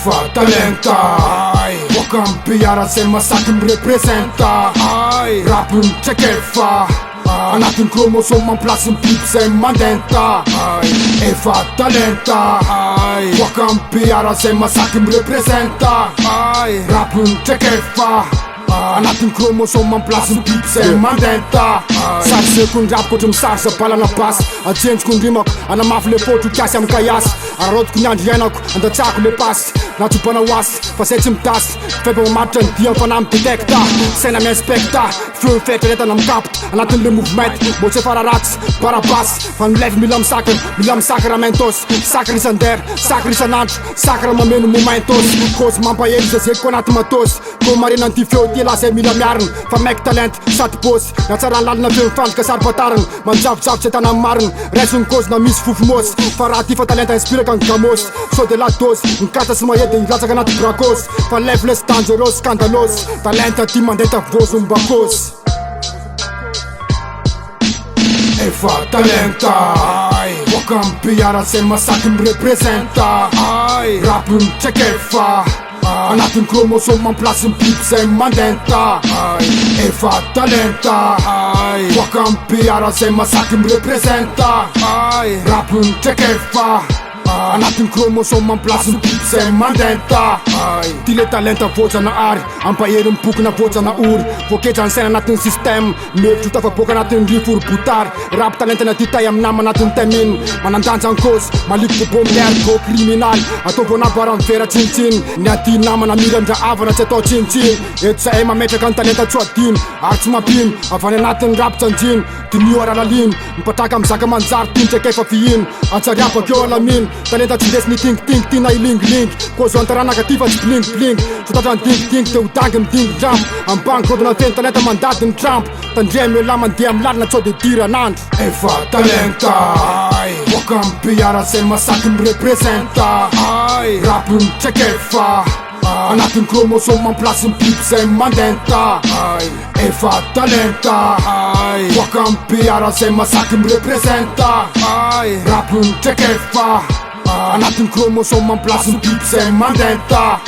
fa talenta, foca în piara se masac îmi reprezenta. Rap în ce chefa, anat în cromosom în plas în pip se mandenta. E fa talenta, foca în piara se masac îmi reprezenta. Rap în ce chefa, anat în cromosom în plas în pip se mandenta. Sarse kun rap ko jum sarsa pala na pas. Ajenj kun rimak ana mafle potu kyasam kayas. Arot kun yan yanak anda chaku le pas. Na tu pana was, fasetim tas. Febe o matan diam fanam detecta. Sena me specta, fun fete nam kapt. Anat in the movement, boche fararats, barabas. Van lev milam sacramentos. Sacri sander, sacri sanant, sacra mamenu momentos. Cos mampa elze se conat matos. Com marina antifio la se milam yarn. Van mek talent, sat pos. Na tsara lan na film fan ka sar patarn. Man jaf se tana marn. Resun cos na mis fufmos. Farati fa talenta inspira kan camos. So de la dos, în casa să mă iede în viața ganat bracos. Fa leveless, dangeros, scandalos. Talenta ti mandeta vos un bacos. E fa talenta, foca în piara se masac îmi reprezenta. Rap în ce chefa, anat în cromosom în plas în pip se mandenta. E fa talenta, foca în piara se masac îmi reprezenta. Rap în ce chefa, anat în cromosom în plas în pip se mandenta. Tile talenta vocea na ar, am paier în puc na vocea na ur. Vocheja în sena nat în sistem, merg ciuta fa poca nat în rifuri putar. Rap talenta na tita yam nama nat în temin. Man danța în cos, malik cu bomber, co criminal. Ato vona baran fera cin-cin. Neati nama na miran da avana ce to cin-cin. Et sa ema mefe kan talenta choatin. Arts ma pin, afane nat în rap cin-cin. Tiniora la lin, împătacam saca manzar tin ce kefa fiin. Anțaria pa kyo la min. Talenta ci des ni ting tin ai link. Cozo antara negativa ci blink. Ciutadran ting te utangem ting jump. Am banc codul na ten talenta mandat în Trump. Tangem la mandiam larna cio de tiranant. E fa talenta, foca în piara se masac îmi reprezenta. Rap în ce chefa, anat în cromosom în plas în pip se mandenta. E fa talenta, foca în piara se masac îmi reprezenta. Rap în ce chefa, anat în cromosom în plas în pip se mandenta.